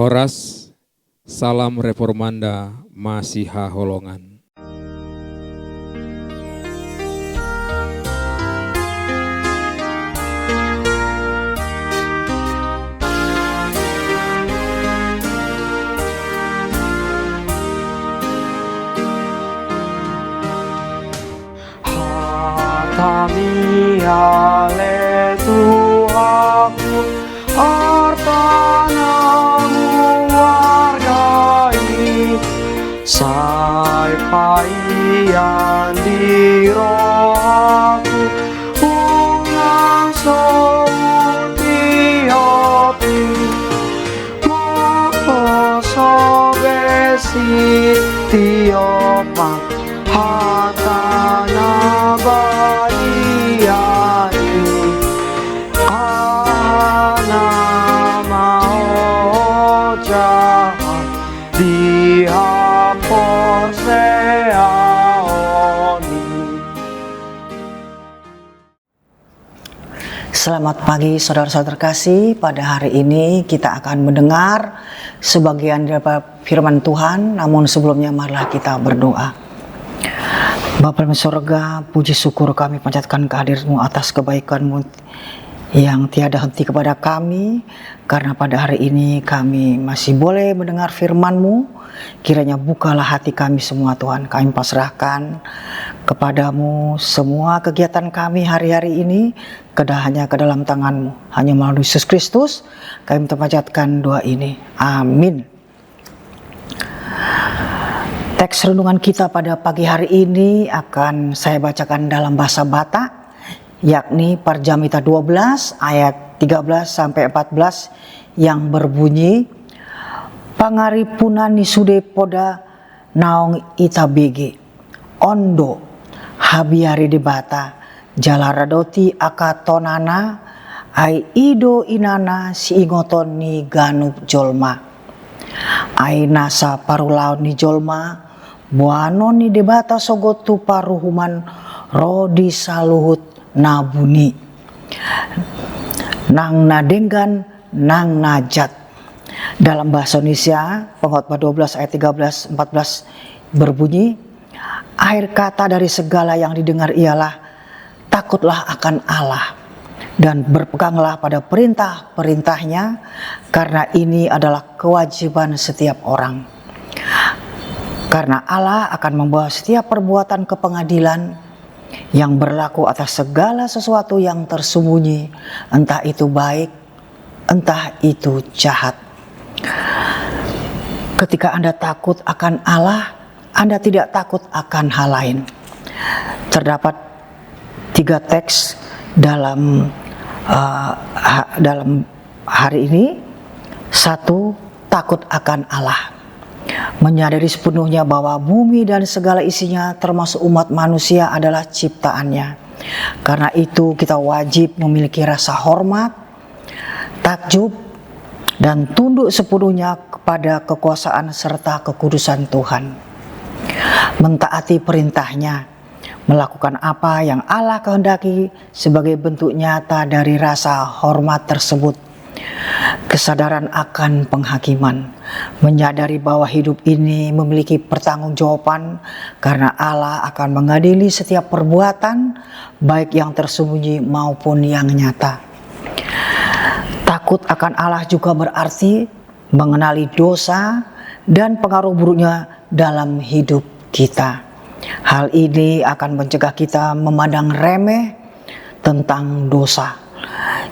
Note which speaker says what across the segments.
Speaker 1: Horas, salam reformanda Masiha Holongan.
Speaker 2: Hatami ale Tuhanku, hartanamu wargai, sai paian di rohaku, ungang souti opi, moko sobesi tiopa, hatana baiani, ana mau jahat dihapor seaoni.
Speaker 3: Selamat pagi saudara-saudara terkasih. Pada hari ini kita akan mendengar sebagian dari firman Tuhan. Namun sebelumnya marilah kita berdoa. Bapa di surga, puji syukur kami panjatkan kehadirat-Mu atas kebaikan-Mu yang tiada henti kepada kami. Karena pada hari ini kami masih boleh mendengar firman-Mu. Kiranya bukalah hati kami semua Tuhan. Kami pasrahkan kepadamu semua kegiatan kami hari-hari ini, hanya ke dalam tangan-Mu. Hanya melalui Yesus Kristus kami panjatkan doa ini. Amin. Teks renungan kita pada pagi hari ini akan saya bacakan dalam bahasa Batak, yakni Parjamita 12 ayat 13 sampai 14 yang berbunyi, Pangaripunan nisude poda naong itabege, ondo habiari de bata, jalaradoti akatonana, ai ido inana si ingoton ni ganup jolma, ai nasa parulaon ni jolma, buano ni debata sogotu paruhuman rodi saluhut nabuni, nang nadenggan nang najat. Dalam bahasa Indonesia Pengkhotbah 12 ayat 13-14 berbunyi, akhir kata dari segala yang didengar ialah takutlah akan Allah dan berpeganglah pada perintah-perintahnya, karena ini adalah kewajiban setiap orang. Karena Allah akan membawa setiap perbuatan ke pengadilan yang berlaku atas segala sesuatu yang tersembunyi, entah itu baik, entah itu jahat. Ketika Anda takut akan Allah, Anda tidak takut akan hal lain. Terdapat 3 teks dalam hari ini. 1, takut akan Allah. Menyadari sepenuhnya bahwa bumi dan segala isinya termasuk umat manusia adalah ciptaannya. Karena itu kita wajib memiliki rasa hormat, takjub, dan tunduk sepenuhnya kepada kekuasaan serta kekudusan Tuhan. Mentaati perintahnya, melakukan apa yang Allah kehendaki sebagai bentuk nyata dari rasa hormat tersebut. Kesadaran akan penghakiman, menyadari bahwa hidup ini memiliki pertanggungjawaban karena Allah akan mengadili setiap perbuatan, baik yang tersembunyi maupun yang nyata. Takut akan Allah juga berarti mengenali dosa dan pengaruh buruknya dalam hidup kita. Hal ini akan mencegah kita memandang remeh tentang dosa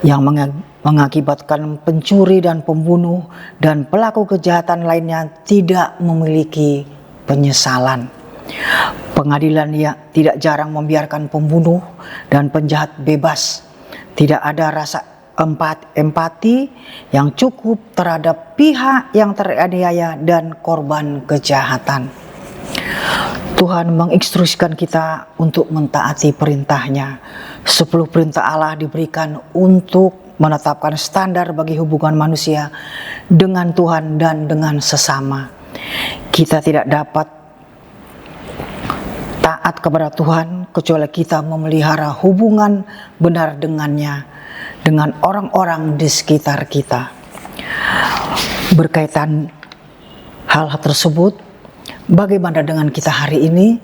Speaker 3: yang mengakibatkan pencuri dan pembunuh dan pelaku kejahatan lainnya tidak memiliki penyesalan. Pengadilan tidak jarang membiarkan pembunuh dan penjahat bebas. Tidak ada rasa empati yang cukup terhadap pihak yang teraniaya dan korban kejahatan. Tuhan menginstruksikan kita untuk mentaati perintahnya. 10 perintah Allah diberikan untuk menetapkan standar bagi hubungan manusia dengan Tuhan dan dengan sesama. Kita tidak dapat taat kepada Tuhan kecuali kita memelihara hubungan benar dengannya, dengan orang-orang di sekitar kita. Berkaitan hal tersebut, bagaimana dengan kita hari ini?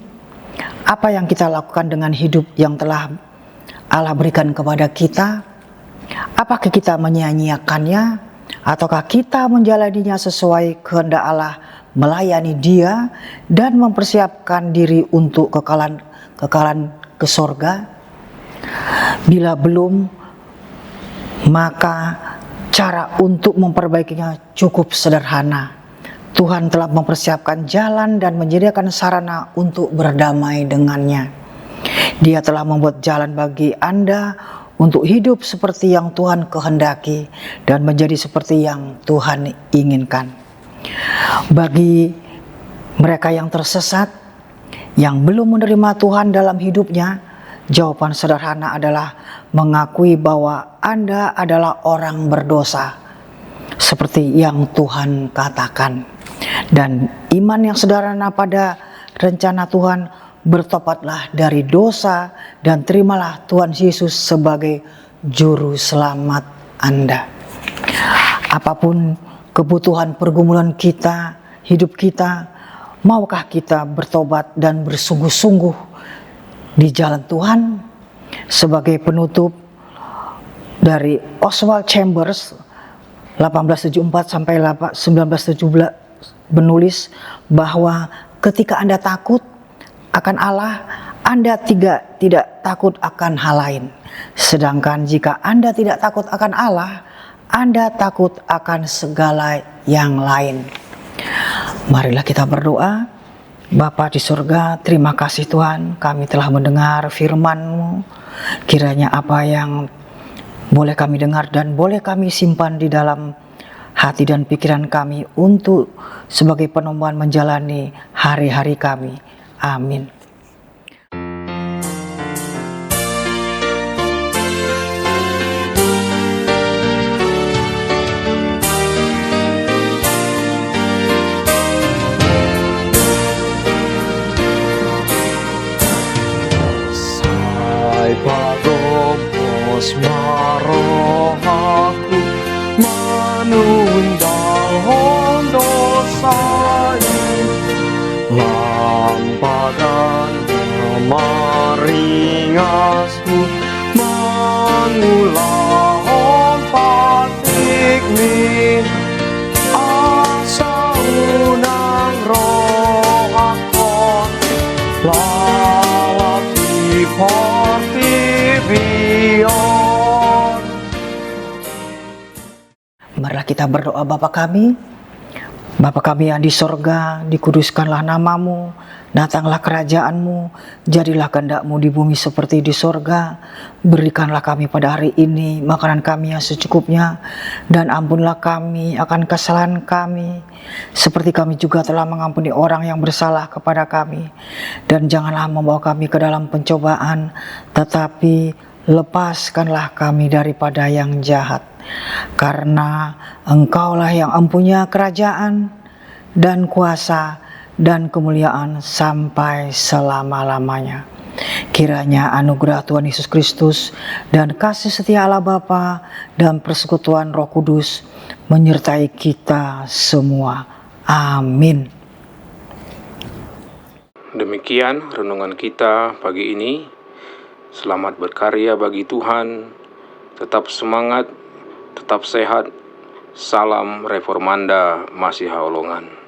Speaker 3: Apa yang kita lakukan dengan hidup yang telah Allah berikan kepada kita? Apakah kita menyia-nyiakannya, ataukah kita menjalaninya sesuai kehendak Allah, melayani Dia dan mempersiapkan diri untuk kekalan ke sorga? Bila belum, maka cara untuk memperbaikinya cukup sederhana. Tuhan telah mempersiapkan jalan dan menyediakan sarana untuk berdamai dengannya. Dia telah membuat jalan bagi Anda untuk hidup seperti yang Tuhan kehendaki dan menjadi seperti yang Tuhan inginkan. Bagi mereka yang tersesat, yang belum menerima Tuhan dalam hidupnya, jawaban sederhana adalah mengakui bahwa Anda adalah orang berdosa, seperti yang Tuhan katakan. Dan iman yang sederhana pada rencana Tuhan, bertobatlah dari dosa dan terimalah Tuhan Yesus sebagai juru selamat Anda. Apapun kebutuhan pergumulan kita, hidup kita, maukah kita bertobat dan bersungguh-sungguh di jalan Tuhan? Sebagai penutup dari Oswald Chambers 1874 sampai 1917 menulis bahwa ketika Anda takut akan Allah, Anda tidak takut akan hal lain. Sedangkan jika Anda tidak takut akan Allah, Anda takut akan segala yang lain. Marilah kita berdoa. Bapa di surga, terima kasih Tuhan, kami telah mendengar firman-Mu. Kiranya apa yang boleh kami dengar dan boleh kami simpan di dalam hati dan pikiran kami untuk sebagai penemuan menjalani hari-hari kami. Amin.
Speaker 2: Sai pagompos marohaku manundang dosai lampagan maringasku mangulang patikmin asa unang rohakon lalati fortibion.
Speaker 3: Marilah kita berdoa. Bapa kami yang di sorga, dikuduskanlah namamu, datanglah kerajaan-Mu, jadilah kehendak-Mu di bumi seperti di sorga. Berikanlah kami pada hari ini makanan kami yang secukupnya, dan ampunlah kami akan kesalahan kami, seperti kami juga telah mengampuni orang yang bersalah kepada kami. Dan janganlah membawa kami ke dalam pencobaan, tetapi lepaskanlah kami daripada yang jahat. Karena Engkaulah yang mempunyai kerajaan dan kuasa dan kemuliaan sampai selama-lamanya. Kiranya anugerah Tuhan Yesus Kristus dan kasih setia Allah Bapa dan persekutuan Roh Kudus menyertai kita semua. Amin.
Speaker 1: Demikian renungan kita pagi ini. Selamat berkarya bagi Tuhan. Tetap semangat, tetap sehat. Salam Reformanda Masiha Holongan.